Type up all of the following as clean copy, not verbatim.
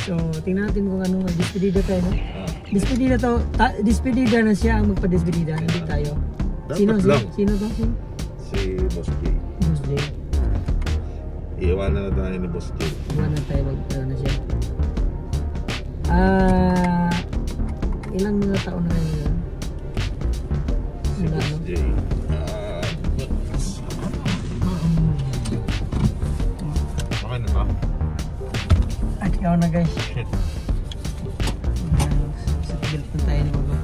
So, tingnan natin kung ano, despedida tayo, no? Despedida to, despedida na siya ang magpa-despedida, hindi tayo. Sino to? Sino? Si Boss J. Boss J. Iiwanan na tayo ni Boss J. Iwanan tayo, magpala na siya. Ilang mga taon na rin yun? Si Boss J. Okay na ba? At ikaw na guys. Shit. Sa tigilt na tayo ni Mama.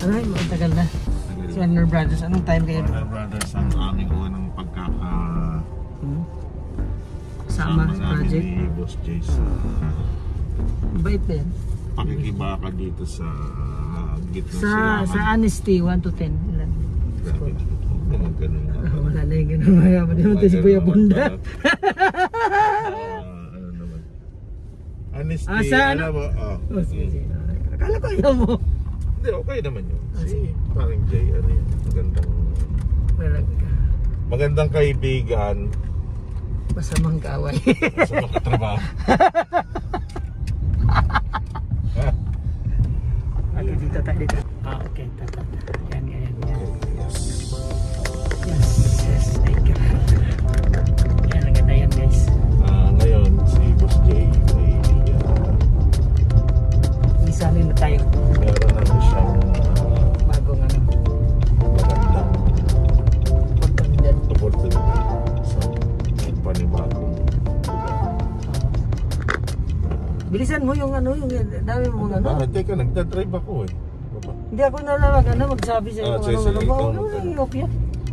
Ano yun? Matagal na. Si Warner Brothers. Anong time kayo? Warner Brothers ang aming unang sama project ni Boss J sa bait din. Pakikibaka dito sa gitna sa honesty 1 to 10 ilan? Grabe naman ganun. Wala na yung ganun. Mayaman naman tayo si Buya Bunda. Ano naman? Honesty. Sa ano? Akala ko ayaw mo. Hindi, okay naman yun. Parang Jay, ano yun? Magandang kaibigan. Masamang kaaway. Masamang katrabaho. Dito. Okay, tata. Yan. Yes. Yes, thank you. Yan, ang ganda yan guys. Ngayon, si Boss J isalin na tayo. meron naman siyang bagong magandang opportunity sa panibagong lugar. Bilisan mo yung dami mo Teka, nagdadrive ako eh. Hindi ako magsabi sa'yo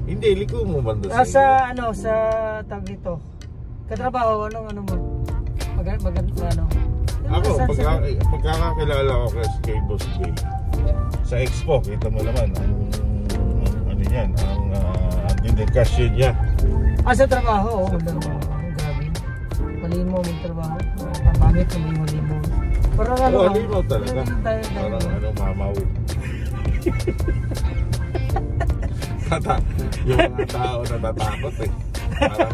Hindi, liko mo banda sa tag dito. Katrabaho, ano mo? Ako, pagkakakilala ko kay Boss J sa Expo, kita mo naman ang dedikasyon niya. Sa trabaho, grabe. Maliin mo magtrabaho. Pamamit mo maliin mo. Parang limaw talaga. Parang mamaw. Yung mga tao natatakot eh. Parang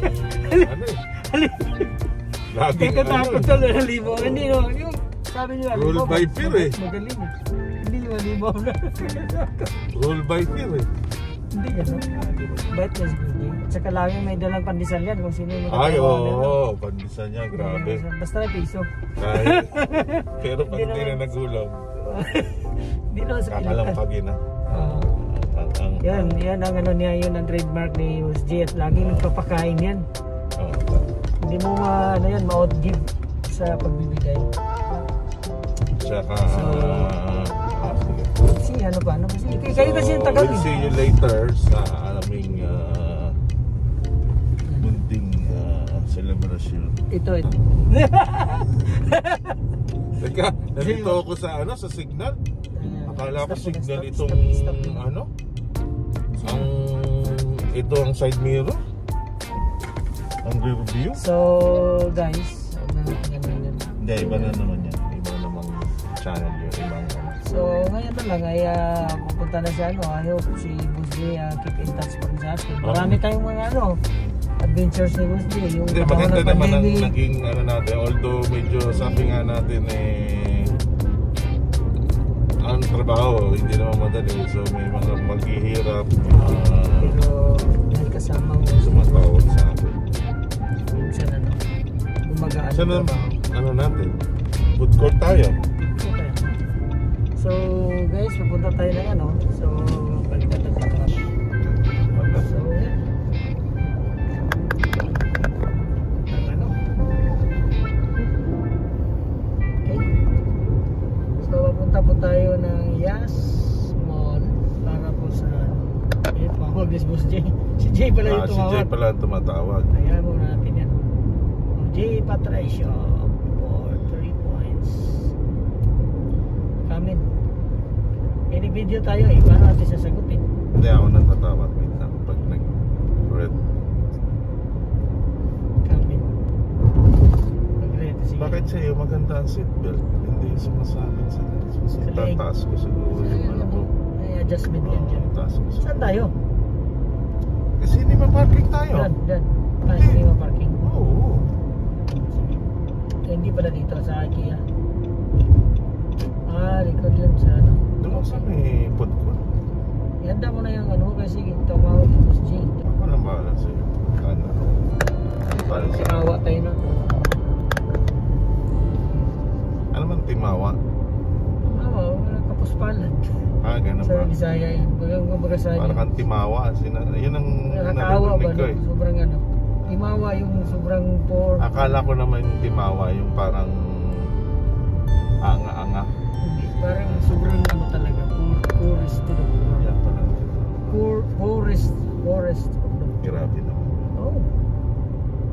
lagi katakot talaga limaw. Hindi no, yung sabi nila rule by fear eh. Magaling eh. Hindi limaw na. Rule by fear eh. Hindi bait na si Kuya. Tsaka lagi may dalang pandesal yan kung sino yung pandesal niya, grabe. Basta na piso. Pero pag hindi na nagulong, hindi naman sa kakalampagin na. Yan ang niya, yun ang trademark ni Boss J at laging nagpapakain yan. Hindi mo ma-outgive sa pagbibigay. Tsaka kayo kasi yung tagal. We'll see you later sa aming munting celebration. Ito. Teka, nandito ako sa signal. Akala ko signal itong ito ang side mirror. Ang rear view. So guys, hindi, iba na naman yan. Iba namang channel yun. So ngayon na lang ay pupunta na siya. I hope si Boss J keep in touch pa rin sa atin. Marami tayong mga adventures ni Boss J. Yung maganda naman ang naging natin. Although medyo sabi nga natin ang trabaho hindi naman madali. So may mga maghihirap. Pero dahil kasama mo sumatawag sa atin. Minsan gumagaan sa natin food court tayo. Okay. So guys, pupunta tayo ng so balikan natin ito. So okay. So pupunta po tayo ng Yas Mall para po sa tumawag si Boss J. Si J pala yung tumawag. Si J pala yung tumatawag. Ayan mo natin yan. J Patricio for 3 points. Kamin. Any video tayo paano natin sasagutin? Hindi ako natatawag. Wait lang. Pag nag-red. Kamin. Mag-red. Bakit sa'yo maganda ang seatbelt? Hindi sumasabit sa tataas ko siguro yung ko. May adjustment yan dyan. Saan tayo? Kasi hindi ma-parking tayo. Dyan. Hindi ma-parking. Oo. Hindi pala dito sa IKEA. Likod yun sa ano. Doon sa may food court. Ihanda mo na yung ano kasi tumawag yung Boss G. Ako nang bahala sa'yo. Ano? Para sa... Awa tayo na. Ano man timawa? Awa, wala kapuspalan. Ganun Sa ba? Bisaya yan. Kumbaga sa Parang kang timawa. Yun ang nakakaawa ba, narinig ko eh. sobrang ano. Timawa yung sobrang poor. Akala ko naman yung timawa, yung parang anga-anga. Hindi, parang sobrang ano talaga. Poorest to the poor. Yan pala. Poorest of the poor. Grabe naman. Oh.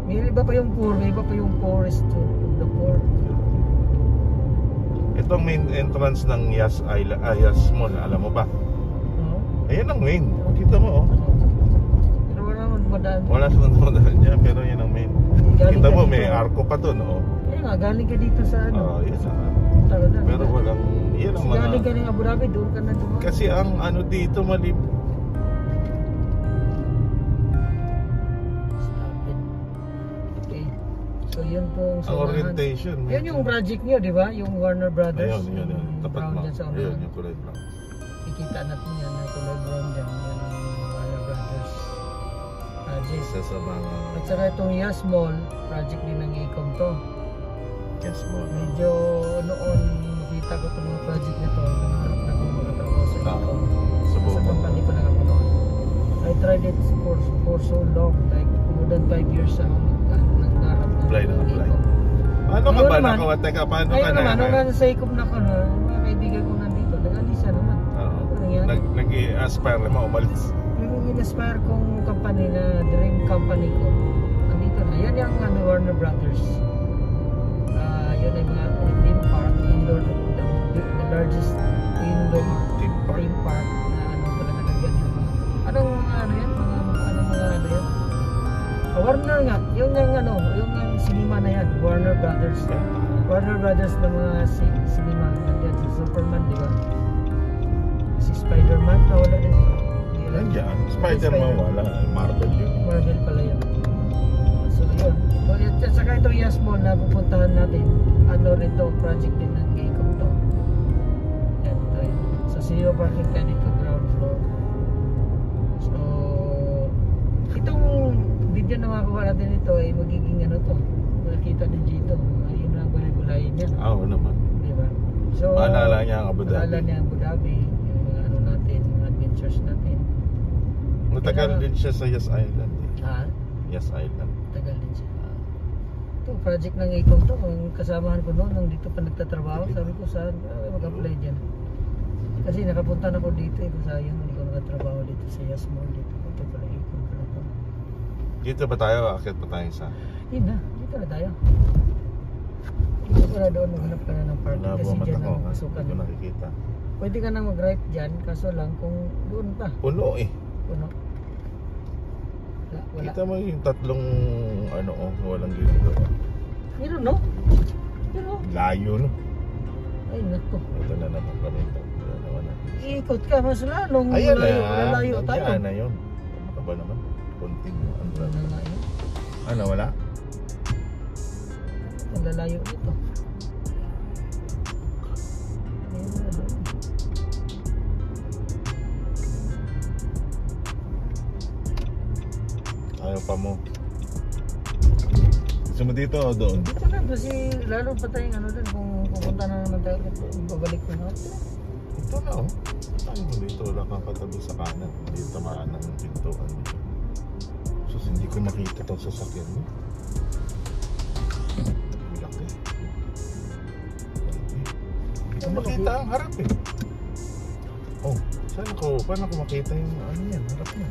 May iba pa yung poor, may iba pa yung poorest of the poor. Itong main entrance ng Yas Island, Yas Mall, alam mo ba? No? Ayan ang main. Kita mo oh. Pero wala naman madaan. Wala sa nandun niya, pero yan ang main. Galing Kita ka mo, dito. may arko pa dun oh. Kaya nga, galing ka dito sa ano. Oo, yun na. Talaga. Pero walang, yan ang Kasi galing ka mga... ng Abu Dhabi, doon ka na dumaan. Kasi ang ano dito malib... Stop it. Okay. So yun po Ang orientation. Yun yung project nyo, di ba? Yung Warner Brothers. Ayun. Yung Tapat brown mo. dyan sa Ayun, unahan. yung kulay brown. Kikita natin yan na kulay brown dyan. Yan ang Warner Brothers project. Isa sa mga... At saka itong Yas Mall, project din ng Ecom to. Yes mo. Medyo noon nakita ko itong mga project na to. Nangarap na akong makatrabaho sa Ecom. Sa Sa buong company pa lang ako noon. I tried it for so long, like more than 5 years ako nag-narap na Apply na apply. Ecom. Paano ka Ngayon ba naman, nakawa? Teka, paano ka Ngayon na? naman, nung nasa Ecom na ako, mga kaibigan ko nandito, nag-alisa naman. Oo. Ano nangyari? Nag-i-aspire na umalis. Yung in-aspire kong company na dream company ko, nandito na. Yan yung Warner Brothers. Yun ay mga theme park, indoor, the largest indoor Theme park. theme park na ano talaga nandiyan yung mga, anong mga ano yan? Anong mga ano yan? Warner nga, yung cinema na yan, Warner Brothers. Warner Brothers na mga cinema nandiyan si Superman, di ba? Si Spider-Man, wala din. Nandiyan. Spider-Man wala. Marvel yun. Marvel pala yun. So yun. At saka itong Yas Mall na pupuntahan natin, ano rin to, project din ng Ecom to. Yan, ito yun. So zero parking ka dito, ground floor. So itong video na makakuha natin ito ay magiging ano to, makikita din dito. Ayun na ang balay-bulayin niya. Oo naman. Diba? So Maalala niya ang Abu Dhabi. maalala niya ang Abu Dhabi, yung mga ano natin, mga adventures natin. Matagal din siya sa Yas Island. Ha? Yas Island. Tagal din siya. Ito, project ng Ecom to. Ang kasamahan ko noon, nung dito pa nagtatrabaho, sabi ko saan, mag-apply dyan. Kasi nakapunta na ako dito, sayang, hindi ko nakatrabaho dito sa Yas Mall dito. Ito pala Ecom pala to. Dito ba tayo? Akit pa tayo sa... Yun na, dito na tayo. Dito ko na doon, maghanap ka na ng parking kasi Nabuhat dyan ako. ang pasukan. Hindi ko nakikita. Pwede ka na mag-right dyan, kaso lang kung doon pa. Puno eh. Puno. Wala. Kita mo yung tatlong ano walang ginagawa. Meron no? Pero, Layo no. ay nako. Ito na naman kami. Ito naman na. Ikot ka mas lalong Ayan layo na. tayo. Ayan na yun. Ano ka ba naman? Konting ano Ano lang. na yun? Ano wala? Ang lalayo nito. Ayun na doon. Ayaw pa mo. Gusto mo dito o doon? Dito na kasi lalo pa tayong ano doon kung pupunta na naman tayo babalik ko na. Ito na oh. Tayo mo dito. Wala kang katabi sa kanan. Hindi tamaan ng pintuan dito. Sus, hindi ko makita itong sasakyan mo. Laki. Hindi ko makita ang harap eh. Oh, saan ako? Paano ko makita yung ano yan? Harap mo.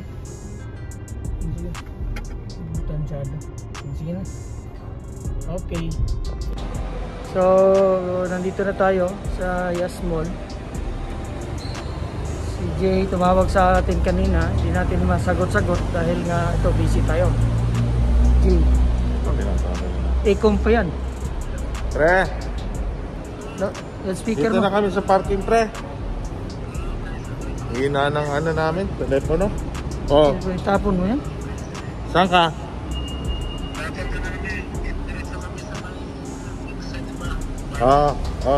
Sige. Tansyado. Sige na. Okay. So, nandito na tayo sa Yas Mall. Si Jay tumawag sa atin kanina. Hindi natin masagot-sagot dahil nga ito busy tayo. Jay, Okay lang tama yun. Ecom pa yan. Pre, Yung speaker dito mo. na kami sa parking pre. Hina ng ano namin, telepono. Oh, Tapon mo yan. saan ka?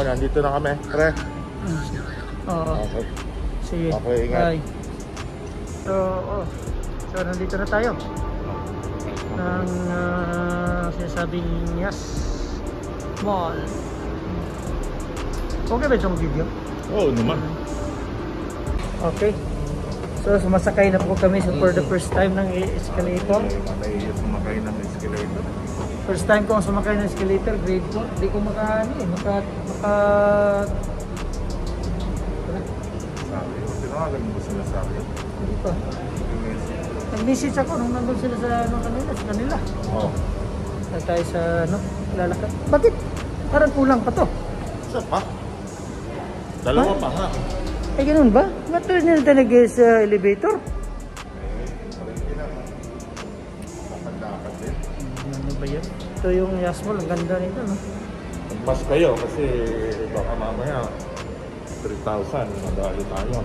Nandito na kami, pre. Oo. Okay. Sige. Okay, ingat. Bye. So, nandito na tayo. Ng sinasabing Yas Mall. Okay ba itong video? Oo naman. Okay. So, sumasakay na po kami for the first time ng escalator. Matay sumakay ng escalator. First time ko sumakay ng escalator, grade 4. Hindi ko Sabi, tinawagan mo sinasabi? Hindi pa. Nag-message ako nung nandun sila sa kanila. Oo. Tayo sa lalakad. Bakit? Parang kulang pa to. Isa pa? Dalawa pa nga. Eh, ganun ba? Ba't na talaga sa elevator? Hindi na. Lakad-lakad din. Ano ba yan? Ito yung Yas Mall. Ang ganda nito, no? Mas kayo kasi baka mamaya 3,000. Madali tayo.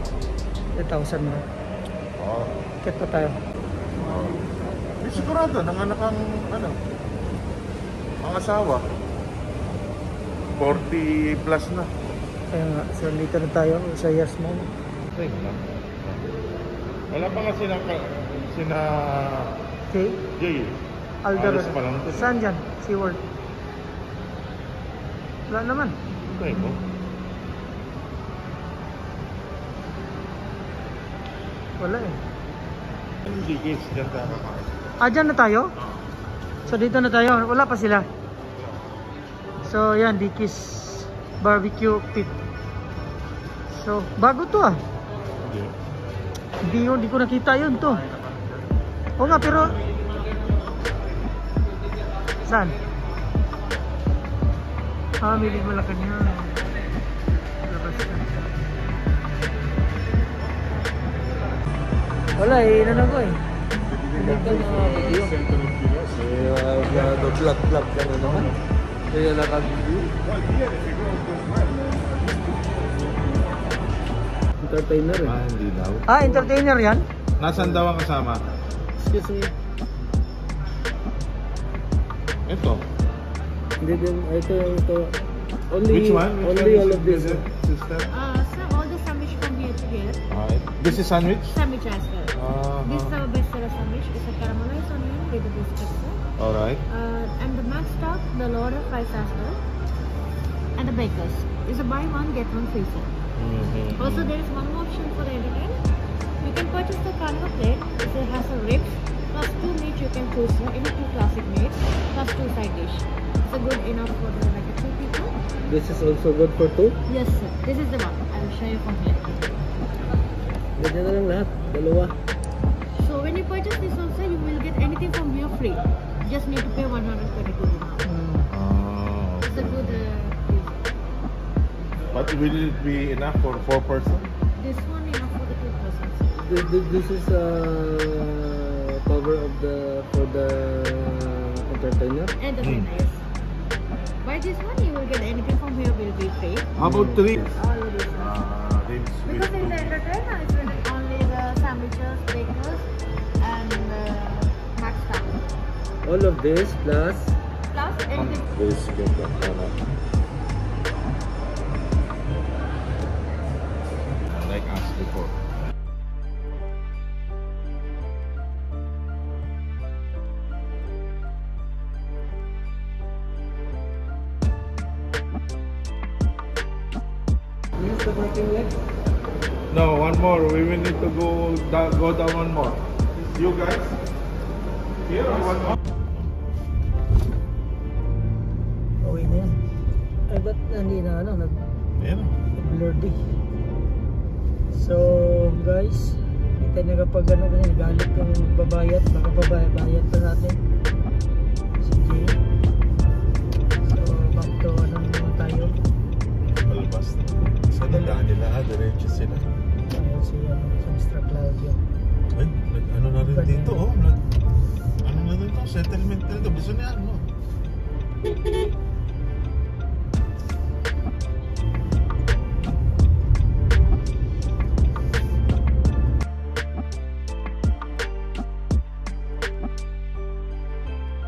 3,000 na. Oo. Kaya pa tayo. Di sigurado, nanganak ang ang asawa. 40 plus na. Kaya nga, so dito na tayo sa Yas Mall. Wala pa nga sina Okay? Jay. Alderaan. Alis pa lang ito. Saan dyan? SeaWorld. Wala naman. Okay mo. Wala eh. Hindi guys, dyan tayo. Dyan na tayo? So dito na tayo. Wala pa sila. So yan, Dickies Barbecue Pit. So bago to Hindi ko nakita yun to. Oo nga, pero saan? Milig malaki niya. Labas na. Wala eh, inano ko eh. Hindi ka mga video. Vlog ka na naman. Kaya naka-video. Entertainer eh. Hindi daw. Entertainer yan? Nasaan daw ang kasama? Excuse me. Ito. Hindi din. Ito. Only, Which one? Only all of this. Sister? Sir, all the sandwich from here to here. This is sandwich? Sandwich as well. This is our best seller sandwich. It's a caramelized onion with a biscuit, sir. Alright. And the max stock, the lower price as well. And the bakers. It's a buy one, get one free, sir. Also, there is one more option for the entertainment. You can purchase the carnival plate. It has a ribs plus 2 meat you can choose, sir. Any 2 classic meats plus 2 side dish. It's a good enough for like 2 people. This is also good for 2? Yes, sir. This is the one. I will show you from here. Ganyan na lang lahat. Dalawa. So when you purchase this also, you will get anything from here free. You just need to pay 122 dirham. It's a good deal. But will it be enough for 4 person? This one enough for the 2 persons. This is cover of for the entertainer. Entertainer, yes. By this one, you will get anything from here will be free. How about 3? All of this. Because in the entertainer, it's really only the sandwiches, bakers, and max stock. All of this plus Plus anything. Like us before. this is the parking lot. No, one more. We will need to go down one more. You guys? Here or one more? Okay na yan. Ay, ba't hindi na Ayan. nag-blurred eh. So, guys, hindi tayo nakapag kasi galit yung babayat. Baka babayat pa natin. Sige. So, back to naman tayo. Palabas na. Sa dadaan nila, diretso sila. Ayun si Mr. Claudio. Ay, ano na rin dito, ano na rin to, settlement na ito. Gusto niya, ano?